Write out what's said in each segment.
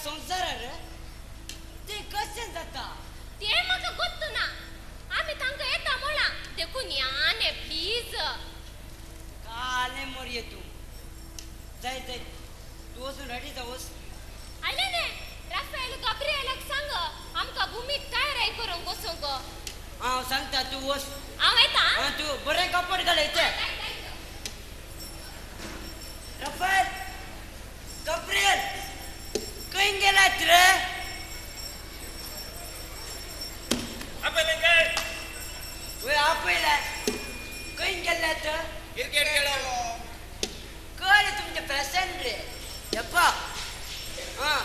संसार ते कसे जाता ते म्हाका गोत्तू ना आम्ही तांकां येता म्हणा देखून या ने प्लीज काले मोर ये तू जाय जाय तू वचून रेडी जावस आले ने राफेल गब्रिएलाक सांग आमका भूमीत काय राय करून बसूंक हांव सांगता तू वच हांव येता हां तू बरें कपड घाल इथे रफेल गब्रिएल खंय गेलात रे आपले वय आपयला खंय गेल्यात क्रिकेट खेळो कळले तुमचे फॅशन रे यप्पा हां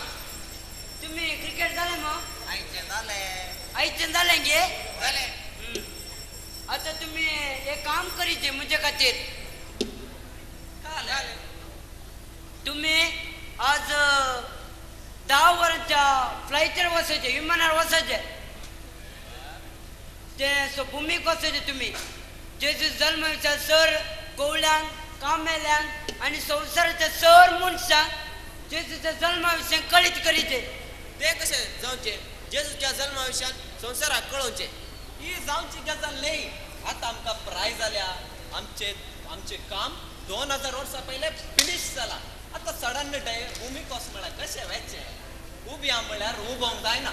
तुम्ही क्रिकेट झाले मग आईचे झाले आईचे झाले गे झाले आता तुम्ही एक काम करीचे म्हणजे खातीर झाले तुम्ही आज 10 वरांच्या फ्लायटर वसायचे विमानार वसायचे ते भूमीक वसायचे तुम्ही जेजू जल्माच्या सर कवळ्यांक कामेल्यांक आणि संसाराच्या सर मनशांक जेजूच्या जल्माविशयी कळीत करीचे ते कसे जाऊचे जेजूच्या जन्माविषयान संसाराक कळोवचे ही जाऊची गजाल नाही आता आमकां प्राइज जाल्या आमचे काम 2000 वर्सां पहिले फिनिश जाला आता सडन डे भूमी कोस म्हळ्यार कशें व्हायचे उबी आहा म्हळ्यार उबोवंक जायना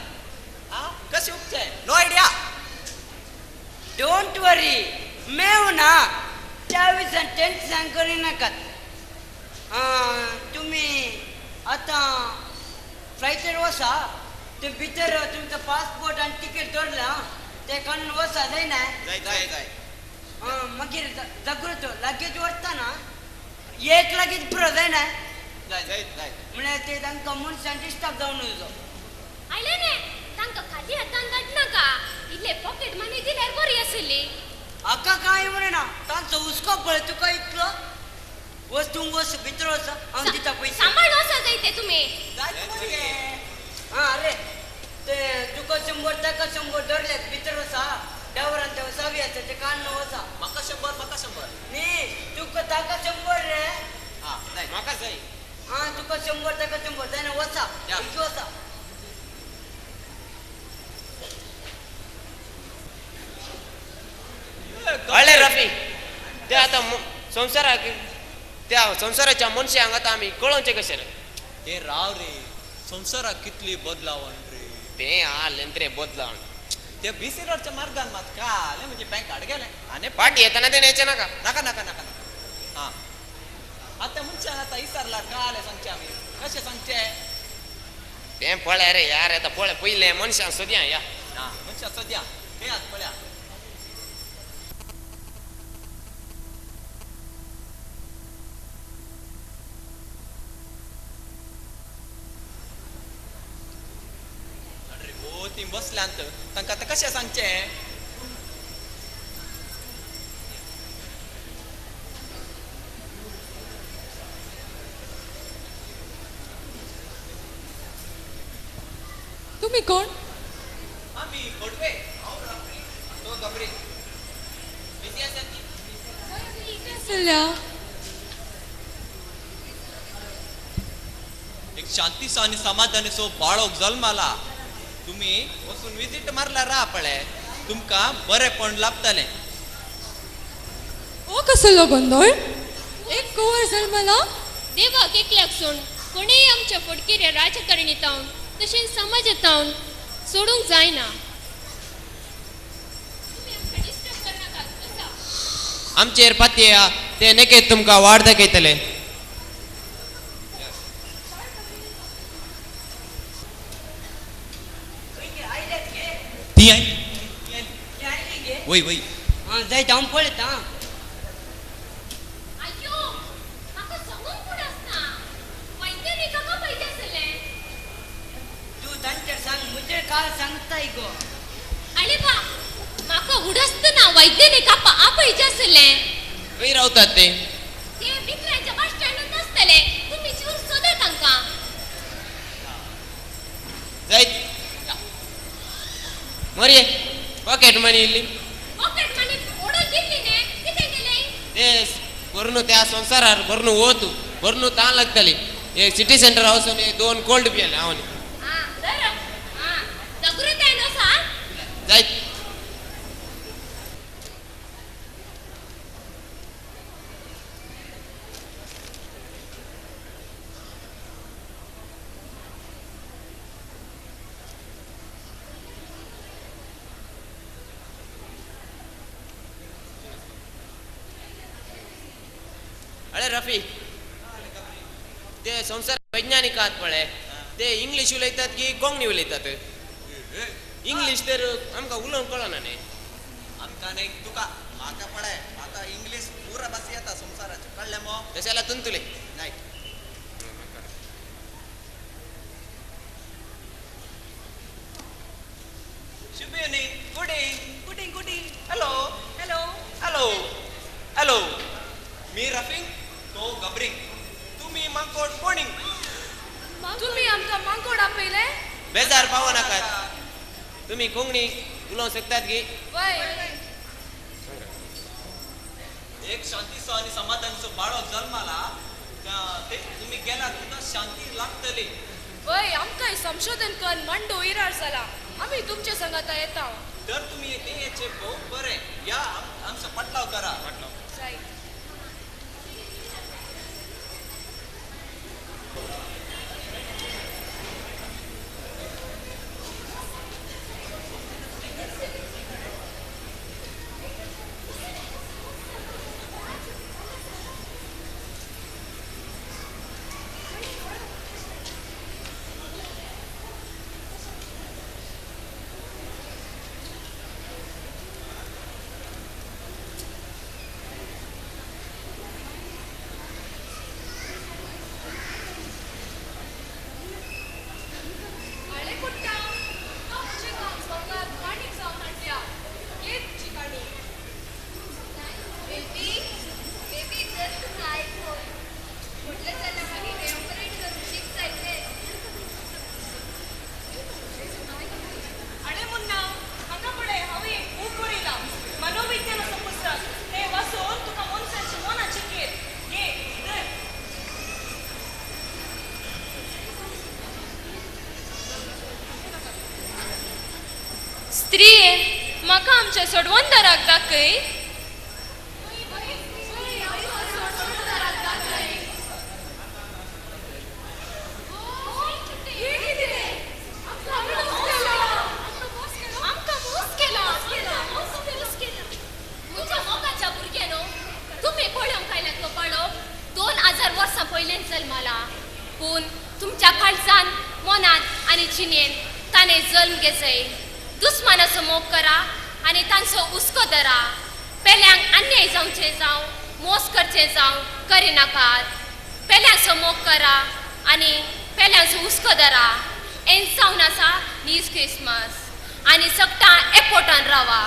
आ कशें उबचे नो आयडिया डोंट वरी मेव ना त्या विशयान टेन्शन करिनाकात तुम्ही आता फ्लायटर वसा ते भितर तुमचं पासपोर्ट आणि तिकीट दवरला ते काढून वसा जायना जाय मागीर जागृत लागेज वरतना एक लागेज पुरो जायना म्हळ्यार ते तांकां मनशान डिस्टर्ब जावन उजो आले ने तांकां खाली हातान धाडनाका इल्ले पॉकेट मनी दिल्यार बरी आसली हाका काय म्हणना तांचो हुस्को पळय तुका इतलो वस्तूंक वस भितर वच हांव दिता पयशे सांबाळ वसा जायते तुम्ही अरे ते तुका 100 ताका 100 धरल्यात भितर वसा डावरान ते वसावी आसा ते काढून वसा म्हाका 100 न्ही तुका ताका 100 रे हा जाय म्हाका जाय तुका 100 ताका 100 जायना वसा या. इतकी वसा कळले रफी ते आता संसाराक त्या संसाराच्या मनशांक आता आमी कळोवचे कशे रे हे राव रे संसाराक कितली बदलावण रे ते आलें रे बदलावन ते बीसी रोडच्या मार्गान मात काले म्हणजे बँक काड गेले आणि पाटी येताना ते न्यायचे नाका नाका हा आता मनशान आता इसरला काले सांगचे आमी कशे सांगचे ते पळय रे यार आता पळय पयले मनशां सोदया या हा मनशा सद्या हे आत पळया ती बसल्यांत तांकां आतां कशें सांगचे तुम्ही कोण आमी घोडवे हांव रात्री तो गबरी बिजी आसा ती असल्या एक शांतीचो आनी समाधानाचो बाळोक जल्माला तुम्ही वचून विजीट मारला राहा पळय तुमकां बरेपण लाभतलें ओ कसलो गोंधळ एक कुंवर जल्मला देवाक एकल्याक सोड कोणीय आमच्या फडकिऱ्या राजकारणीतावन तशेंच समाजातावन सोडूंक जायना तुम्ही आमकां डिस्टर्ब करनाकात बसा आमचेर पातया ते नकेत तुमकां वाड दाखयतले ती आई वय वय जाय जावन पळयत अय्यो म्हाका सांगूंक पूण आसना वैद्यनी काका पाहिजे आसले तू तांचेर सांग मुजेर काल सांगताय गो आले बा म्हाका उडसतना वैद्यनी कापा पाहिजे आसले खंय रावतात ते ते विक्रांच्या बस स्टँडार नसतले तुम्ही जीव सोदा तांकां जायत मरे पॉकेट मनी इल्ली पॉकेट मनी ओडून दिल्ली ने कितें केलें ते बरनू त्या संसारार बरनू वतू बरनू ताण लागतली एक सिटी सेंटर हाऊस आणि 2 कोल्ड पियाले हावन दगुरीत आहे ना सा जाय अरे रफी ते संसार वैज्ञानिक आहात पळे ते इंग्लिश उलयतात की कोंकणी उलयतात इंग्लिश तर आमका उलोवंक कळना न्ही आमका नाही तुका म्हाका पळय म्हाका इंग्लिश पुरा भास येता संसाराचे कळले मो तशाला तुंतुले नाही शुभ इव्हनिंग गुडिंग हॅलो हॅलो मी रफिंग तो गबरिंग तुम्ही मांकोड कोणिंग तुम्ही आमकां मांकोड आपयले बेजार पावो नाकात तुम्ही कोंकणी उलोवंक शकतात की वय एक शांतीचो आणि समाधानचो बाळो जल्माला ते तुम्ही गेला तुका शांती लागतली वय आमकांय संशोधन करून मंडो इरार जाला आम्ही तुमच्या संगाता येता तर तुम्ही ते याचे भाऊ बरे या आमचा पटलाव करा जाय आले कुट्टा आमचे गाव सोंगात पाणी जाऊन हाडल्या एक ठिकाणी बेबी जर तू ऐकून कुठल्या जन्माने डेकोरेट करू शिकतायचे अरे मुन्ना हांगा पळय हांवें एक बूक बरयला मनोविज्ञानाचो पुस्तक ते वाचून तुका मनशाची मनाची केर घे धर. स्त्रिये म्हाका आमच्या सोडवंदराक दाखय तुमच्या मोगाच्या भुरग्यानो तुम्ही पळोवंक आयल्यात तो बाळो 2000 वर्सां पयलें जल्माला पूण तुमच्या काळजान मनात आनी जिणेन ताणें जल्म घेचय दुस्मानाचो मोग करा आनी तांचो हुस्को धरा पेल्यांक अन्याय जावचे जावं मोस करचे जावं करिनाकात पेल्यांचो मोग करा आनी पेल्यांचो हुस्को धरा एन जावन आसा नीज क्रिसमस आनी सगळां एकवटान रावा